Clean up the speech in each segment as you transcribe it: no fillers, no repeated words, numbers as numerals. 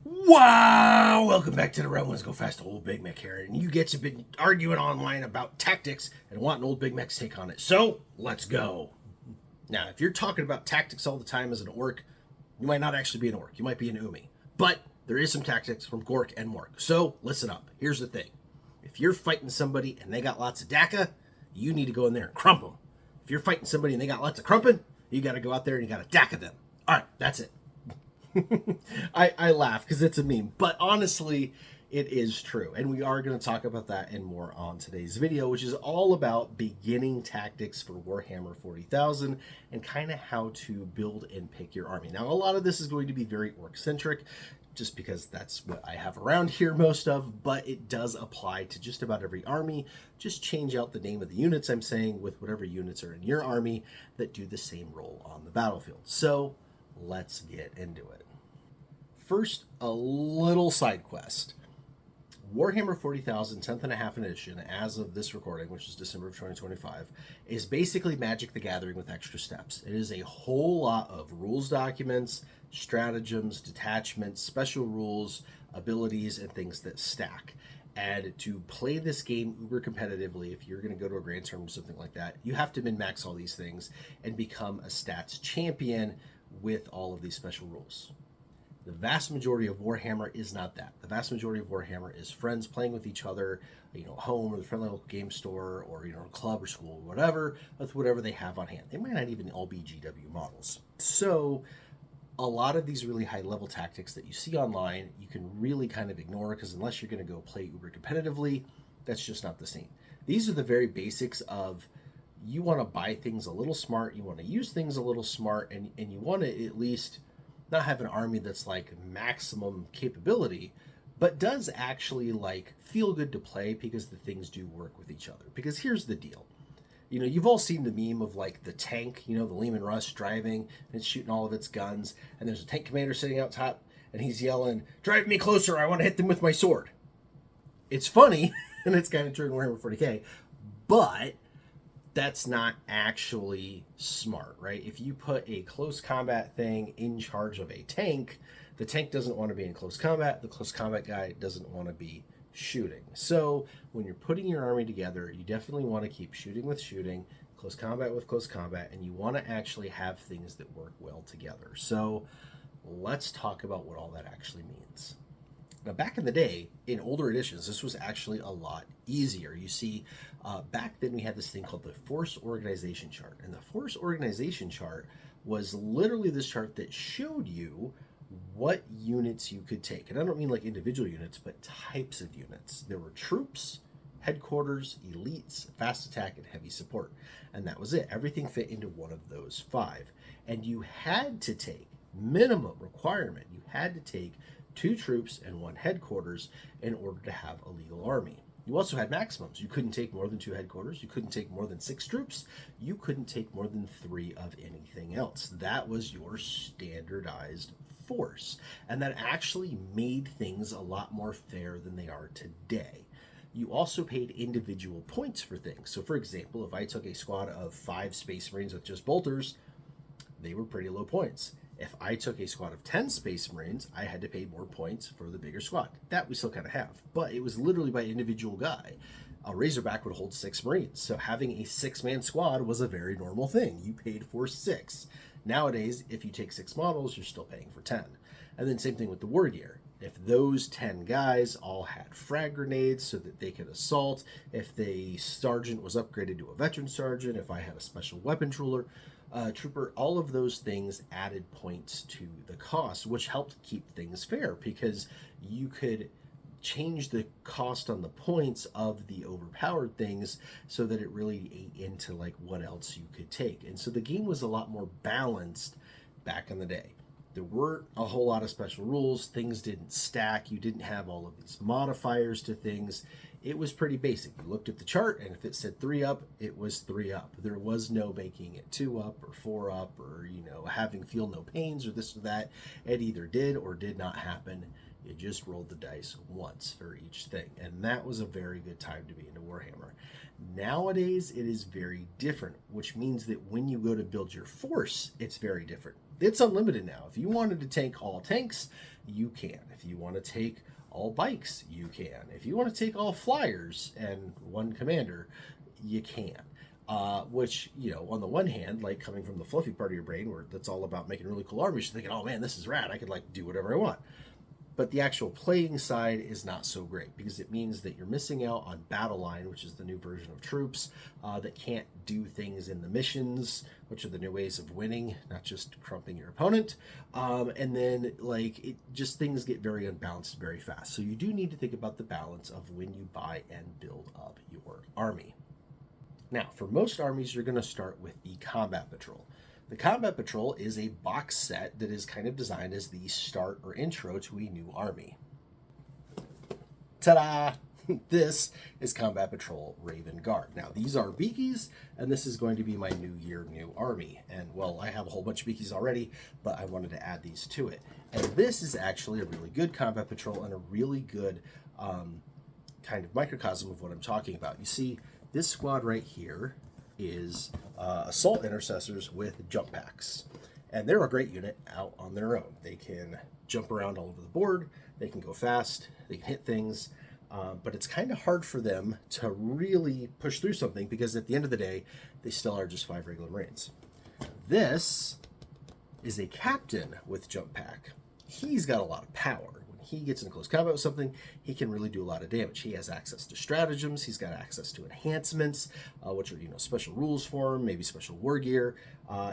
Wow! Welcome back to the Realm. Let's go fast. Old Big Mek here, and you get to been arguing online about tactics and wanting old Big Mek's take on it. So let's go. Now, if you're talking about tactics all the time as an orc, you might not actually be an orc. You might be an umi, but there is some tactics from Gork and Mork. So listen up. Here's the thing: if you're fighting somebody and they got lots of DACA, you need to go in there and crump them. If you're fighting somebody and they got lots of crumping, you got to go out there and you got to DACA them. All right, that's it. I laugh because it's a meme, but honestly, it is true. And we are going to talk about that and more on today's video, which is all about beginning tactics for Warhammer 40,000 and kind of how to build and pick your army. Now, a lot of this is going to be very orc-centric, just because that's what I have around here most of, but it does apply to just about every army. Just change out the name of the units I'm saying with whatever units are in your army that do the same role on the battlefield. So let's get into it. First, a little side quest. Warhammer 40,000 10th and a half edition, as of this recording, which is December of 2025, is basically Magic the Gathering with extra steps. It is a whole lot of rules documents, stratagems, detachments, special rules, abilities, and things that stack. And to play this game uber competitively, if you're going to go to a grand tournament or something like that, you have to min-max all these things and become a stats champion with all of these special rules. The vast majority of Warhammer is not that. The vast majority of Warhammer is friends playing with each other, home or the friendly local game store or, club or school or whatever, with whatever they have on hand. They might not even all be GW models. So a lot of these really high level tactics that you see online, you can really kind of ignore because unless you're going to go play uber competitively, that's just not the same. These are the very basics of you want to buy things a little smart, you want to use things a little smart, and you want to at least not have an army that's like maximum capability, but does actually like feel good to play because the things do work with each other. Because here's the deal. You've all seen the meme of like the tank, the Lehman Russ driving and it's shooting all of its guns. And there's a tank commander sitting out top and he's yelling, "Drive me closer. I want to hit them with my sword." It's funny and it's kind of true in Warhammer 40K, but that's not actually smart, right? If you put a close combat thing in charge of a tank, the tank doesn't want to be in close combat. The close combat guy doesn't want to be shooting. So when you're putting your army together, you definitely want to keep shooting with shooting, close combat with close combat, and you want to actually have things that work well together. So let's talk about what all that actually means. Now, back in the day, in older editions, this was actually a lot easier. You see, back then we had this thing called the Force Organization Chart. And the Force Organization Chart was literally this chart that showed you what units you could take. And I don't mean like individual units, but types of units. There were troops, headquarters, elites, fast attack, and heavy support. And that was it. Everything fit into one of those five. And you had to take, minimum requirement, you had to take 2 troops and 1 headquarters in order to have a legal army. You also had maximums. You couldn't take more than 2 headquarters. You couldn't take more than 6 troops. You couldn't take more than 3 of anything else. That was your standardized force. And that actually made things a lot more fair than they are today. You also paid individual points for things. So for example, if I took a squad of 5 Space Marines with just bolters, they were pretty low points. If I took a squad of 10 Space Marines, I had to pay more points for the bigger squad. That we still kind of have, but it was literally by individual guy. A Razorback would hold 6 Marines, so having a 6-man squad was a very normal thing. You paid for 6. Nowadays, if you take 6 models, you're still paying for 10. And then same thing with the war gear. If those 10 guys all had frag grenades so that they could assault, if the sergeant was upgraded to a veteran sergeant, if I had a special weapon trooper, all of those things added points to the cost, which helped keep things fair because you could change the cost on the points of the overpowered things so that it really ate into like what else you could take. And so the game was a lot more balanced back in the day. There weren't a whole lot of special rules. Things didn't stack. You didn't have all of these modifiers to things. It was pretty basic. You looked at the chart, and if it said 3 up, it was 3 up. There was no making it 2 up or 4 up or, having feel no pains or this or that. It either did or did not happen. You just rolled the dice once for each thing. And that was a very good time to be into Warhammer. Nowadays, it is very different, which means that when you go to build your force, it's very different. It's unlimited now. If you wanted to take all tanks, you can. If you want to take all bikes, you can. If you want to take all flyers and one commander, you can. Which, you know, on the one hand, like coming from the fluffy part of your brain where that's all about making really cool armies, you're thinking, oh man, this is rad. I could like do whatever I want. But the actual playing side is not so great because it means that you're missing out on Battle Line, which is the new version of troops that can't do things in the missions, which are the new ways of winning, not just crumping your opponent. And then, like, it just things get very unbalanced very fast. So you do need to think about the balance of when you buy and build up your army. Now, for most armies, you're going to start with the Combat Patrol. The Combat Patrol is a box set that is kind of designed as the start or intro to a new army. Ta-da! This is Combat Patrol Raven Guard. Now, these are Beakies, and this is going to be my new year, new army. And, well, I have a whole bunch of Beakies already, but I wanted to add these to it. And this is actually a really good Combat Patrol and a really good kind of microcosm of what I'm talking about. You see, this squad right here is assault intercessors with jump packs, and they're a great unit out on their own. They can jump around all over the board, they can go fast, they can hit things, but it's kind of hard for them to really push through something because at the end of the day they still are just 5 regular Marines. This is a captain with jump pack. He's got a lot of power. He gets in close combat with something, he can really do a lot of damage. He has access to stratagems, he's got access to enhancements, which are, you know, special rules for him, maybe special war gear.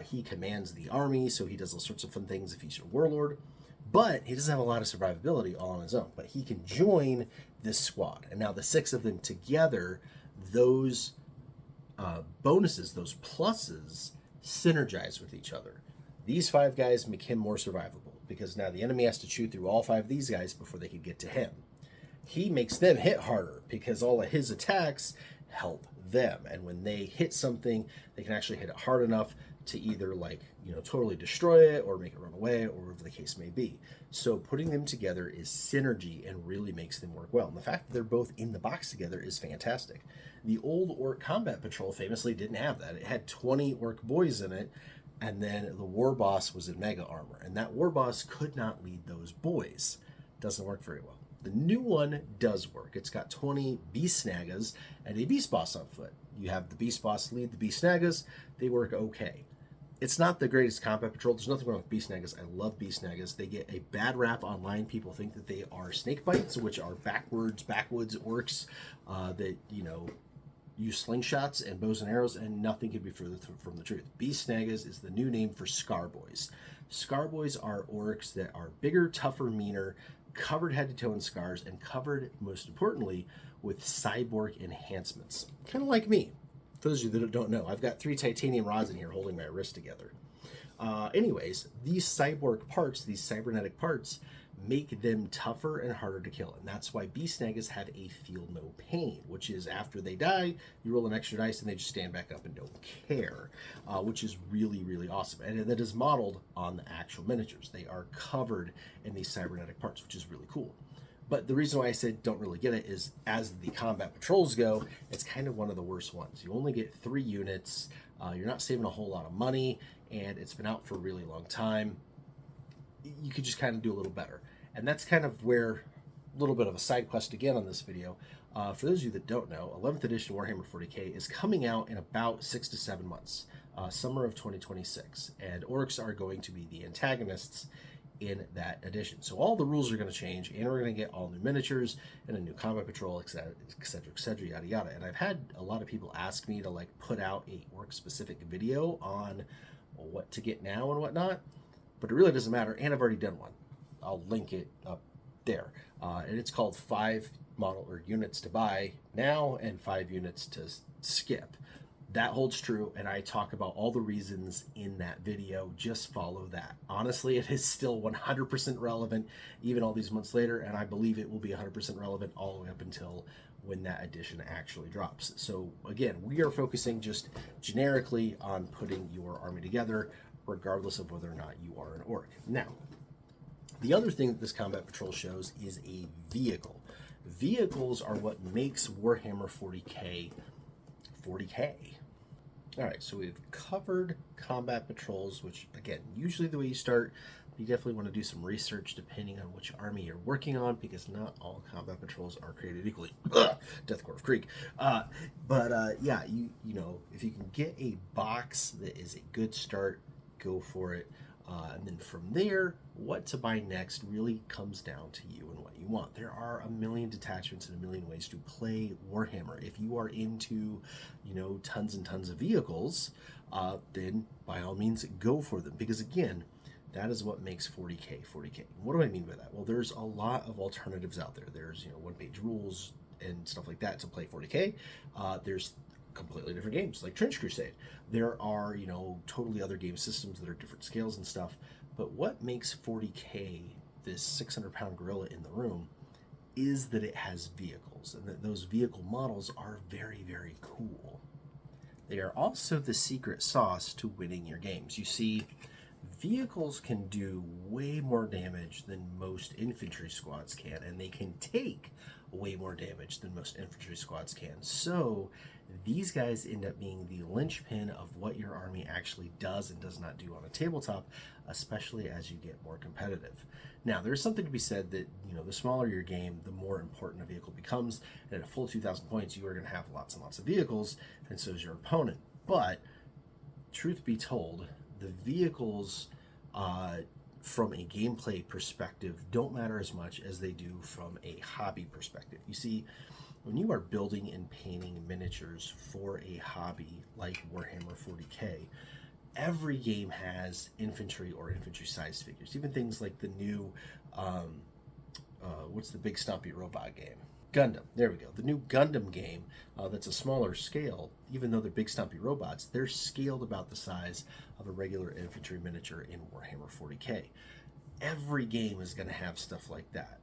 He commands the army, so he does all sorts of fun things if he's your warlord. But he doesn't have a lot of survivability all on his own. But he can join this squad. And now the 6 of them together, those bonuses, those pluses, synergize with each other. These 5 guys make him more survivable, because now the enemy has to chew through all 5 of these guys before they can get to him. He makes them hit harder because all of his attacks help them. And when they hit something, they can actually hit it hard enough to either, like, you know, totally destroy it or make it run away or whatever the case may be. So putting them together is synergy and really makes them work well. And the fact that they're both in the box together is fantastic. The old Orc Combat Patrol famously didn't have that. It had 20 Orc boys in it, and then the war boss was in mega armor, and that war boss could not lead those boys. Doesn't work very well. The new one does work. It's got 20 beast snaggas and a beast boss on foot. You have the beast boss lead the beast snaggas. They work okay. It's not the greatest combat patrol. There's nothing wrong with beast snaggas. I love beast snaggas. They get a bad rap online. People think that they are snake bites, which are backwoods orcs that, you know, use slingshots and bows and arrows, and nothing could be further from the truth. Beast Snaggas is the new name for Scarboys. Scarboys are orcs that are bigger, tougher, meaner, covered head to toe in scars, and covered, most importantly, with cyborg enhancements. Kind of like me. For those of you that don't know, I've got 3 titanium rods in here holding my wrist together. Anyways, these cyborg parts, these cybernetic parts, make them tougher and harder to kill. And that's why beast snaggas have a feel no pain, which is after they die, you roll an extra dice and they just stand back up and don't care, which is really, really awesome. And that is modeled on the actual miniatures. They are covered in these cybernetic parts, which is really cool. But the reason why I said don't really get it is, as the combat patrols go, it's kind of one of the worst ones. You only get 3 units, you're not saving a whole lot of money, and it's been out for a really long time. You could just kind of do a little better. And that's kind of where, a little bit of a side quest again on this video. For those of you that don't know, 11th edition Warhammer 40k is coming out in about 6 to 7 months, summer of 2026. And orcs are going to be the antagonists in that edition. So all the rules are going to change, and we're going to get all new miniatures and a new combat patrol, etc., etc., yada yada. And I've had a lot of people ask me to like put out a orc specific video on what to get now and whatnot, but it really doesn't matter, and I've already done one. I'll link it up there. And it's called 5 model or units to buy now and 5 units to skip. That holds true, and I talk about all the reasons in that video. Just follow that. Honestly, it is still 100% relevant even all these months later, and I believe it will be 100% relevant all the way up until when that edition actually drops. So again, we are focusing just generically on putting your army together, regardless of whether or not you are an orc. Now, the other thing that this combat patrol shows is a vehicle. Vehicles are what makes Warhammer 40k 40k. All right, so we've covered combat patrols, which, again, usually the way you start, you definitely want to do some research depending on which army you're working on, because not all combat patrols are created equally. Deathcore of Creek. Yeah, you know, if you can get a box that is a good start, go for it. And then from there, what to buy next really comes down to you and what you want. There are a million detachments and a million ways to play Warhammer. If you are into, you know, tons and tons of vehicles, then by all means go for them. Because again, that is what makes 40K 40K. What do I mean by that? Well, there's a lot of alternatives out there. There's, you know, one-page rules and stuff like that to play 40K. There's completely different games like Trench Crusade. There are, you know, totally other game systems that are different scales and stuff. But what makes 40K this 600-pound gorilla in the room is that it has vehicles, and that those vehicle models are very, very cool. They are also the secret sauce to winning your games. You see, vehicles can do way more damage than most infantry squads can, and they can take way more damage than most infantry squads can. So these guys end up being the linchpin of what your army actually does and does not do on a tabletop, especially as you get more competitive. Now, there's something to be said that, you know, the smaller your game, the more important a vehicle becomes. And at a full 2,000 points, you are going to have lots and lots of vehicles, and so is your opponent. But truth be told, the vehicles from a gameplay perspective don't matter as much as they do from a hobby perspective. You see, when you are building and painting miniatures for a hobby like Warhammer 40K, every game has infantry or infantry-sized figures. Even things like the new, what's the big stumpy robot game? Gundam. There we go. The new Gundam game that's a smaller scale, even though they're big stumpy robots, they're scaled about the size of a regular infantry miniature in Warhammer 40K. Every game is going to have stuff like that.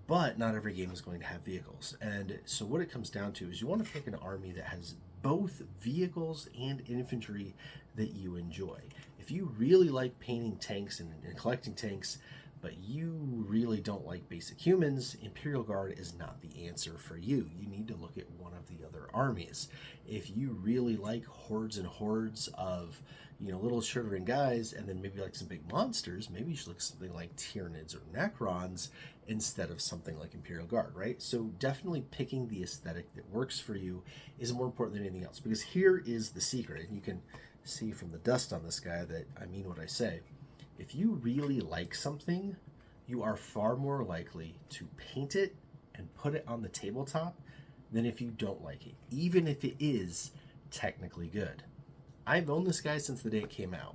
But not every game is going to have vehicles. And so what it comes down to is you want to pick an army that has both vehicles and infantry that you enjoy. If you really like painting tanks and collecting tanks, but you really don't like basic humans, Imperial Guard is not the answer for you. You need to look at one of the other armies. If you really like hordes and hordes of, you know, little shivering guys, and then maybe like some big monsters, maybe you should look at something like Tyranids or Necrons instead of something like Imperial Guard, right? So definitely picking the aesthetic that works for you is more important than anything else, because here is the secret, and you can see from the dust on this guy that I mean what I say. If you really like something, you are far more likely to paint it and put it on the tabletop than if you don't like it, even if it is technically good. I've owned this guy since the day it came out.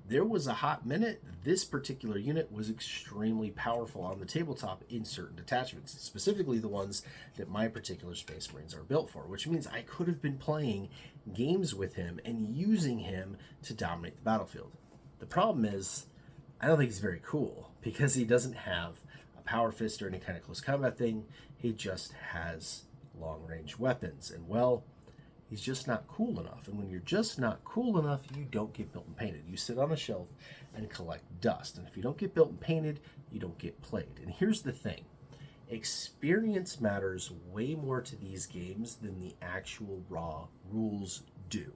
There was a hot minute, this particular unit was extremely powerful on the tabletop in certain detachments, specifically the ones that my particular Space Marines are built for, which means I could have been playing games with him and using him to dominate the battlefield. The problem is, I don't think he's very cool, because he doesn't have a power fist or any kind of close combat thing. He just has long range weapons, and well, he's just not cool enough. And when you're just not cool enough, you don't get built and painted. You sit on a shelf and collect dust. And if you don't get built and painted, you don't get played. And here's the thing. Experience matters way more to these games than the actual raw rules do.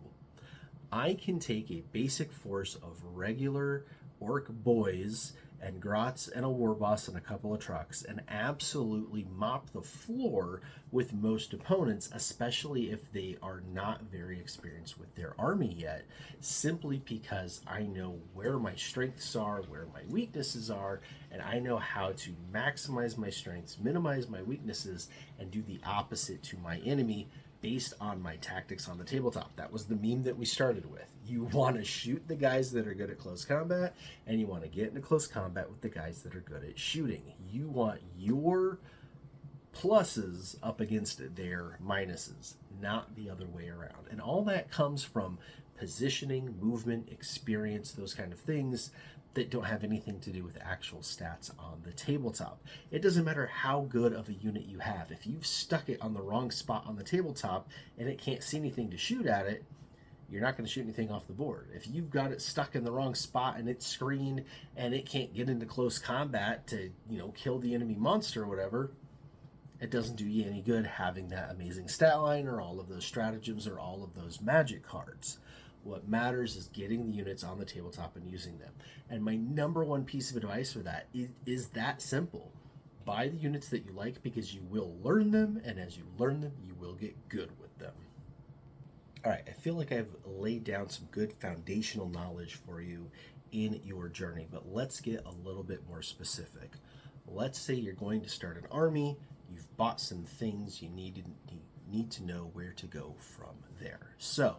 I can take a basic force of regular orc boys and grots and a war boss and a couple of trucks and absolutely mop the floor with most opponents, especially if they are not very experienced with their army yet, simply because I know where my strengths are, where my weaknesses are, and I know how to maximize my strengths, minimize my weaknesses, and do the opposite to my enemy based on my tactics on the tabletop. That was the meme that we started with. You want to shoot the guys that are good at close combat, and you want to get into close combat with the guys that are good at shooting. You want your pluses up against their minuses, not the other way around. And all that comes from positioning, movement, experience, those kind of things that don't have anything to do with actual stats on the tabletop. It doesn't matter how good of a unit you have. If you've stuck it on the wrong spot on the tabletop and it can't see anything to shoot at it, you're not going to shoot anything off the board. If you've got it stuck in the wrong spot and it's screened and it can't get into close combat to, you know, kill the enemy monster or whatever, It doesn't do you any good having that amazing stat line or all of those stratagems or all of those magic cards. What matters is getting the units on the tabletop and using them. And my number one piece of advice for that is that simple. Buy the units that you like because you will learn them, and as you learn them, you will get good with them. All right, I feel like I've laid down some good foundational knowledge for you in your journey, but let's get a little bit more specific. Let's say you're going to start an army, you've bought some things, you need to know where to go from there. So,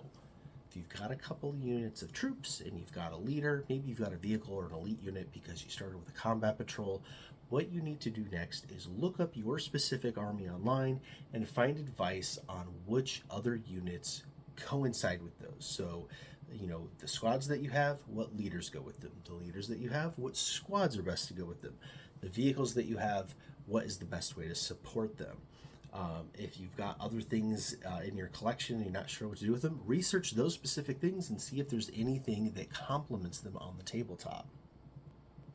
if you've got a couple of units of troops and you've got a leader, maybe you've got a vehicle or an elite unit because you started with a combat patrol, what you need to do next is look up your specific army online and find advice on which other units coincide with those. So, the squads that you have, what leaders go with them. The leaders that you have, what squads are best to go with them. The vehicles that you have, what is the best way to support them. If you've got other things in your collection and you're not sure what to do with them, research those specific things and see if there's anything that complements them on the tabletop.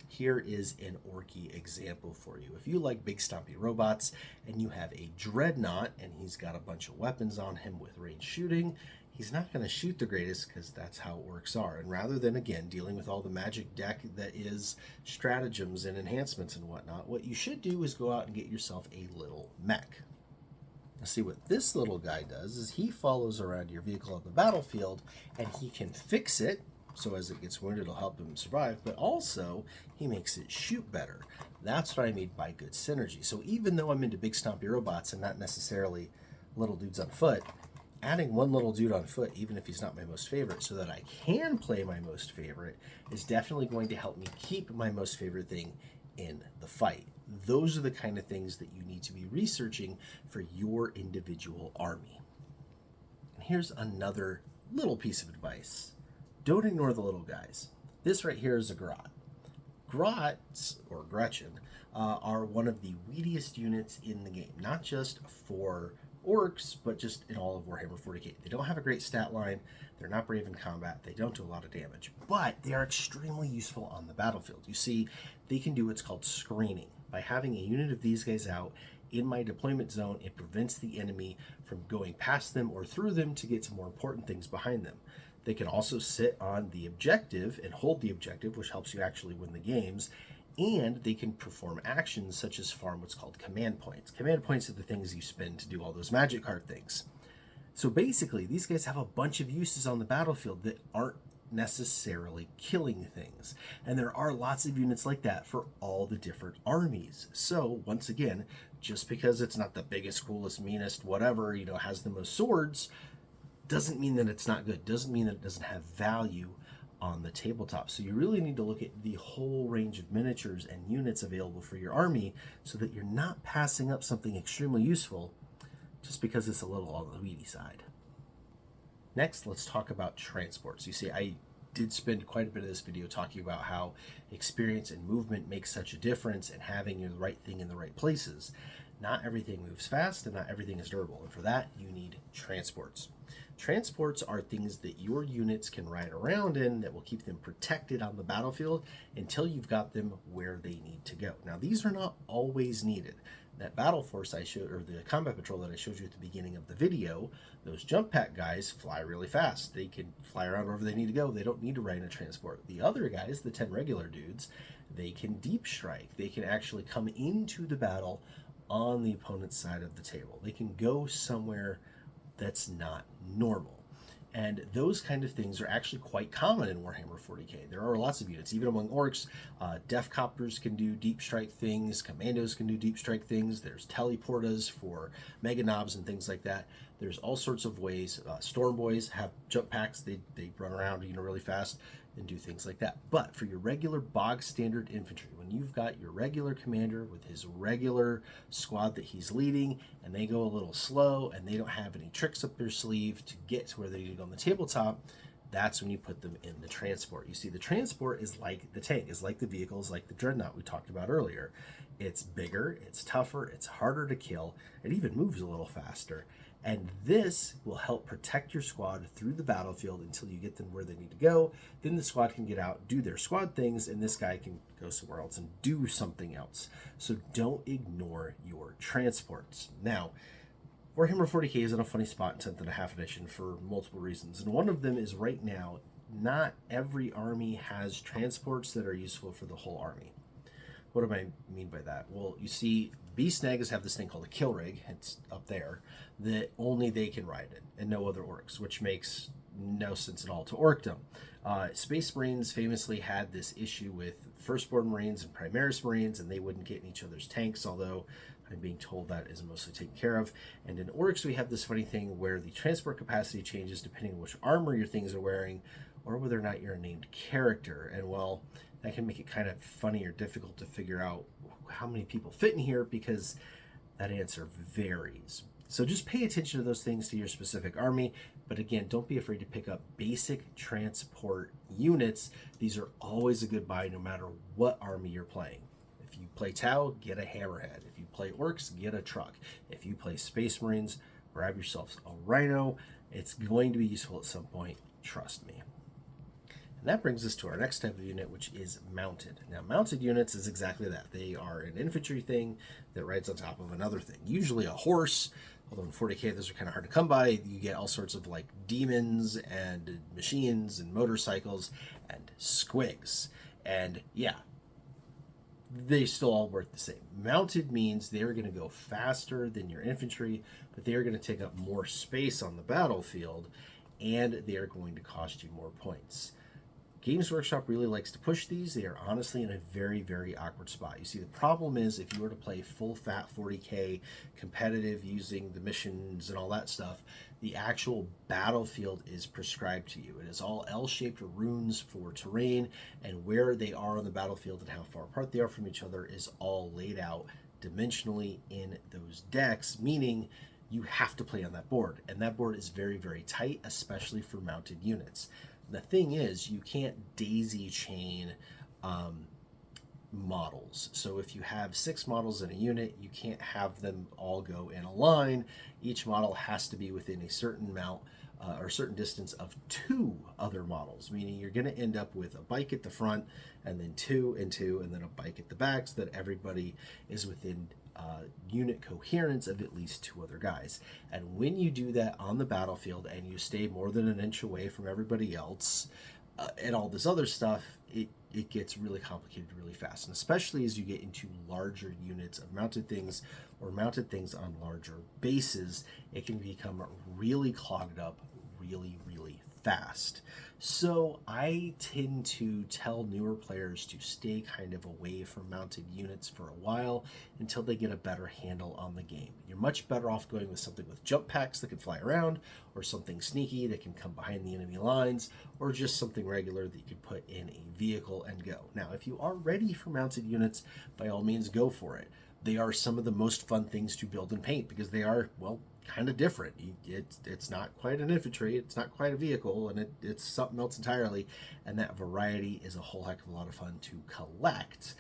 Here is an Orky example for you. If you like big stompy robots and you have a dreadnought and he's got a bunch of weapons on him with range shooting, he's not going to shoot the greatest because that's how orcs are. And rather than, again, dealing with all the magic deck that is stratagems and enhancements and whatnot, what you should do is go out and get yourself a little mech. Now see, what this little guy does is he follows around your vehicle on the battlefield and he can fix it. So as it gets wounded, it'll help him survive, but also he makes it shoot better. That's what I mean by good synergy. So even though I'm into big stompy robots and not necessarily little dudes on foot, adding one little dude on foot, even if he's not my most favorite, so that I can play my most favorite, is definitely going to help me keep my most favorite thing in the fight. Those are the kind of things that you need to be researching for your individual army. And here's another little piece of advice. Don't ignore the little guys. This right here is a grot. Grots, or Gretchen, are one of the weediest units in the game, not just for orcs, but just in all of Warhammer 40k. They don't have a great stat line, they're not brave in combat, they don't do a lot of damage, but they are extremely useful on the battlefield. You see, they can do what's called screening. By having a unit of these guys out in my deployment zone, it prevents the enemy from going past them or through them to get to more important things behind them. They can also sit on the objective and hold the objective, which helps you actually win the games, and they can perform actions such as farm what's called command points. Command points are the things you spend to do all those magic card things. So basically, these guys have a bunch of uses on the battlefield that aren't necessarily killing things. And there are lots of units like that for all the different armies. So once again, just because it's not the biggest, coolest, meanest, whatever, has the most swords, doesn't mean that it's not good. Doesn't mean that it doesn't have value on the tabletop. So you really need to look at the whole range of miniatures and units available for your army so that you're not passing up something extremely useful just because it's a little on the weedy side. Next, let's talk about transports. You see, I did spend quite a bit of this video talking about how experience and movement makes such a difference and having the right thing in the right places. Not everything moves fast and not everything is durable, and for that you need transports. Transports are things that your units can ride around in that will keep them protected on the battlefield until you've got them where they need to go. Now, these are not always needed. That battle force I showed, or the combat patrol that I showed you at the beginning of the video, those jump pack guys fly really fast. They can fly around wherever they need to go. They don't need to ride in a transport. The other guys, the 10 regular dudes, they can deep strike. They can actually come into the battle on the opponent's side of the table. They can go somewhere that's not normal. And those kind of things are actually quite common in Warhammer 40k. There are lots of units, even among orcs. Def Copters can do deep strike things. Commandos can do deep strike things. There's teleportas for mega knobs and things like that. There's all sorts of ways. Storm Boys have jump packs. They run around really fast and do things like that. But for your regular bog standard infantry, when you've got your regular commander with his regular squad that he's leading and they go a little slow and they don't have any tricks up their sleeve to get to where they need to go on the tabletop, that's when you put them in the transport. You see, the transport is like the tank, is like the vehicles, like the dreadnought we talked about earlier. It's bigger, it's tougher, it's harder to kill, it even moves a little faster, And this will help protect your squad through the battlefield until you get them where they need to go. Then the squad can get out, do their squad things, and this guy can go somewhere else and do something else. So don't ignore your transports. Now, Warhammer 40k is in a funny spot in 10th and a half edition for multiple reasons. And one of them is right now, not every army has transports that are useful for the whole army. What do I mean by that? Well, you see, Beast Nagas have this thing called a kill rig, it's up there, that only they can ride it, and no other orcs, which makes no sense at all to orcdom. Space Marines famously had this issue with Firstborn Marines and Primaris Marines, and they wouldn't get in each other's tanks, although I'm being told that is mostly taken care of. And in orcs, we have this funny thing where the transport capacity changes depending on which armor your things are wearing, or whether or not you're a named character. And well, that can make it kind of funny or difficult to figure out how many people fit in here, because that answer varies. So just pay attention to those things to your specific army. But again, don't be afraid to pick up basic transport units. These are always a good buy no matter what army you're playing. If you play Tau, get a Hammerhead. If you play Orcs, get a truck. If you play Space Marines, grab yourself a Rhino. It's going to be useful at some point, trust me. And that brings us to our next type of unit, which is mounted. Now, mounted units is exactly that. They are an infantry thing that rides on top of another thing, usually a horse, although in 40k those are kind of hard to come by. You get all sorts of like demons and machines and motorcycles and squigs. And yeah, they still all work the same. Mounted means they're going to go faster than your infantry, but they are going to take up more space on the battlefield, and they are going to cost you more points. Games Workshop really likes to push these. They are honestly in a very, very awkward spot. You see, the problem is if you were to play full fat 40k competitive using the missions and all that stuff, the actual battlefield is prescribed to you. It is all L-shaped runes for terrain, and where they are on the battlefield and how far apart they are from each other is all laid out dimensionally in those decks, meaning you have to play on that board. And that board is very, very tight, especially for mounted units. The thing is, you can't daisy chain models. So if you have 6 models in a unit, you can't have them all go in a line. Each model has to be within a certain amount or a certain distance of 2 other models, meaning you're going to end up with a bike at the front and then 2 and 2 and then a bike at the back, so that everybody is within unit coherence of at least 2 other guys. And when you do that on the battlefield and you stay more than an inch away from everybody else and all this other stuff, it gets really complicated really fast. And especially as you get into larger units of mounted things or mounted things on larger bases, it can become really clogged up really, really fast. So I tend to tell newer players to stay kind of away from mounted units for a while until they get a better handle on the game. You're much better off going with something with jump packs that can fly around, or something sneaky that can come behind the enemy lines, or just something regular that you could put in a vehicle and go. Now, if you are ready for mounted units, by all means go for it. They are some of the most fun things to build and paint because they are, well, kind of different. It's not quite an infantry, it's not quite a vehicle, and it's something else entirely, and that variety is a whole heck of a lot of fun to collect.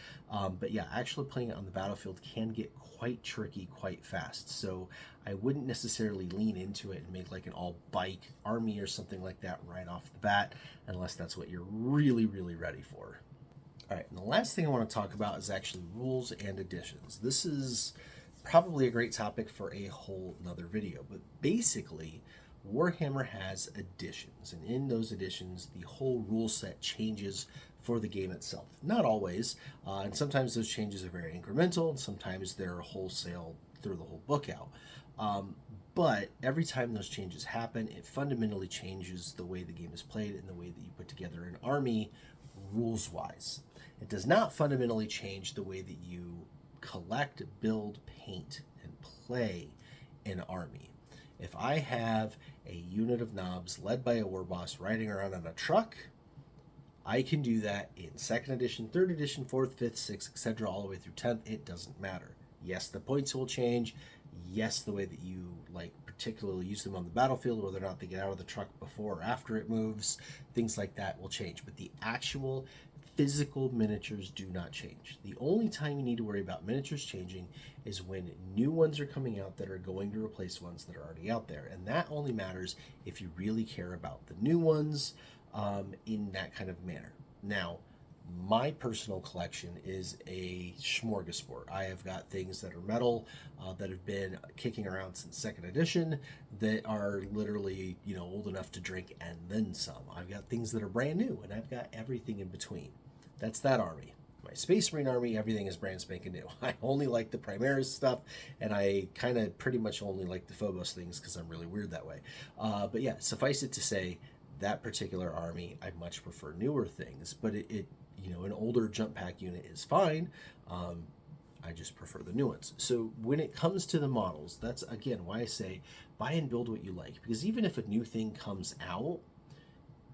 But yeah, actually playing it on the battlefield can get quite tricky quite fast, so I wouldn't necessarily lean into it and make like an all bike army or something like that right off the bat, unless that's what you're really, really ready for. All right, and the last thing I want to talk about is actually rules and additions. This is probably a great topic for a whole nother video, but basically Warhammer has additions, and in those additions the whole rule set changes for the game itself. Not always, and sometimes those changes are very incremental, and sometimes they're wholesale, throw the whole book out. But every time those changes happen, it fundamentally changes the way the game is played and the way that you put together an army rules-wise. It does not fundamentally change the way that you collect, build, paint, and play an army. If I have a unit of knobs led by a war boss riding around on a truck, I can do that in 2nd edition, 3rd edition, 4th, 5th, 6th, etc., all the way through 10th. It doesn't matter. Yes, the points will change. Yes, the way that you particularly use them on the battlefield, whether or not they get out of the truck before or after it moves, things like that will change. But the actual physical miniatures do not change. The only time you need to worry about miniatures changing is when new ones are coming out that are going to replace ones that are already out there. And that only matters if you really care about the new ones in that kind of manner. Now, my personal collection is a smorgasbord. I have got things that are metal that have been kicking around since second edition that are literally, old enough to drink and then some. I've got things that are brand new, and I've got everything in between. That's that army. My Space Marine army, everything is brand spanking new. I only like the Primaris stuff, and I kind of pretty much only like the Phobos things because I'm really weird that way. But yeah, suffice it to say, that particular army, I much prefer newer things, but an older jump pack unit is fine. I just prefer the new ones. So when it comes to the models, that's again why I say buy and build what you like, because even if a new thing comes out,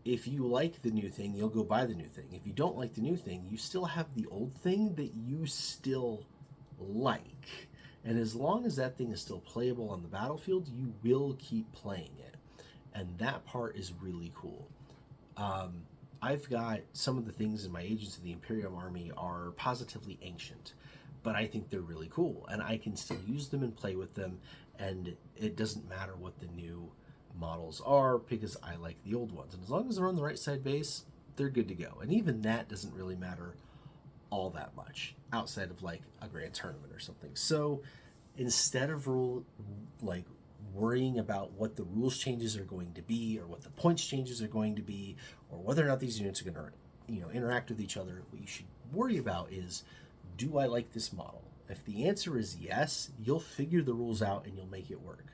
if you like the new thing, you'll go buy the new thing. If you don't like the new thing, you still have the old thing that you still like. And as long as that thing is still playable on the battlefield, you will keep playing it. And that part is really cool. I've got some of the things in my Agents of the Imperium army are positively ancient, but I think they're really cool, and I can still use them and play with them, and it doesn't matter what the new models are because I like the old ones. And as long as they're on the right side base, they're good to go. And even that doesn't really matter all that much outside of like a grand tournament or something. So instead of worrying about what the rules changes are going to be or what the points changes are going to be or whether or not these units are going to interact with each other, what you should worry about is, do I like this model? If the answer is yes, you'll figure the rules out and you'll make it work,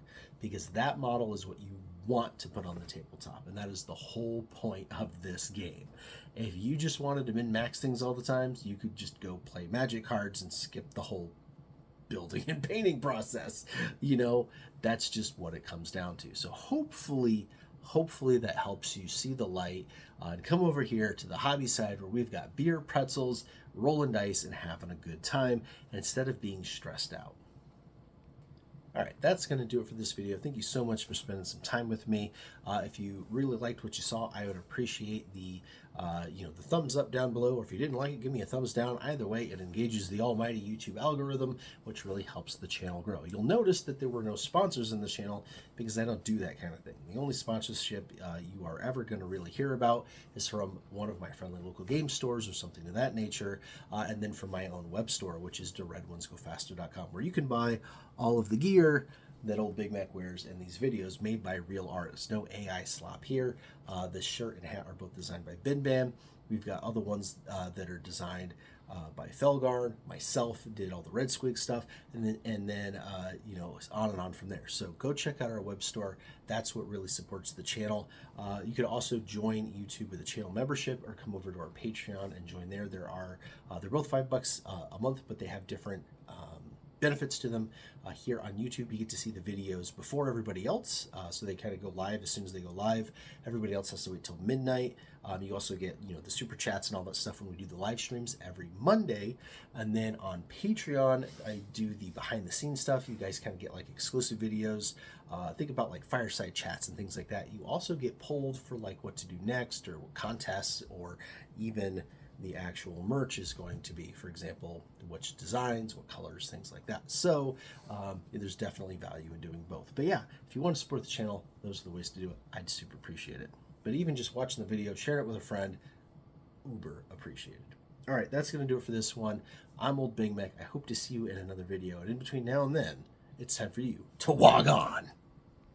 because that model is what you want to put on the tabletop, and that is the whole point of this game. If you just wanted to min-max things all the time, you could just go play magic cards and skip the whole building and painting process. That's just what it comes down to. So hopefully that helps you see the light and come over here to the hobby side where we've got beer, pretzels, rolling dice, and having a good time instead of being stressed out. All right, that's going to do it for this video. Thank you so much for spending some time with me. If you really liked what you saw, I would appreciate the thumbs up down below, or if you didn't like it, give me a thumbs down. Either way, it engages the almighty YouTube algorithm, which really helps the channel grow. You'll notice that there were no sponsors in the channel because I don't do that kind of thing. The only sponsorship you are ever going to really hear about is from one of my friendly local game stores or something of that nature, and then from my own web store, which is theredonesgofaster.com, where you can buy all of the gear that old Big Mek wears in these videos made by real artists. No AI slop here. This shirt and hat are both designed by BenBam. We've got other ones that are designed by Velgarn. Myself did all the red squig stuff, and then on and on from there. So go check out our web store. That's what really supports the channel. You could also join YouTube with a channel membership, or come over to our Patreon and join there. They're both $5 a month, but they have different benefits to them. Here on YouTube, you get to see the videos before everybody else, so they kind of go live as soon as they go live. Everybody else has to wait till midnight. You also get the super chats and all that stuff when we do the live streams every Monday. And then on Patreon, I do the behind the scenes stuff. You guys kind of get like exclusive videos. Think about like fireside chats and things like that. You also get polled for like what to do next, or what contests, or even the actual merch is going to be. For example, which designs, what colors, things like that. So there's definitely value in doing both. But yeah, if you want to support the channel, those are the ways to do it. I'd super appreciate it. But even just watching the video, share it with a friend, uber appreciated. All right, that's going to do it for this one. I'm old Big Mek. I hope to see you in another video. And in between now and then, it's time for you to Waaaaagh on.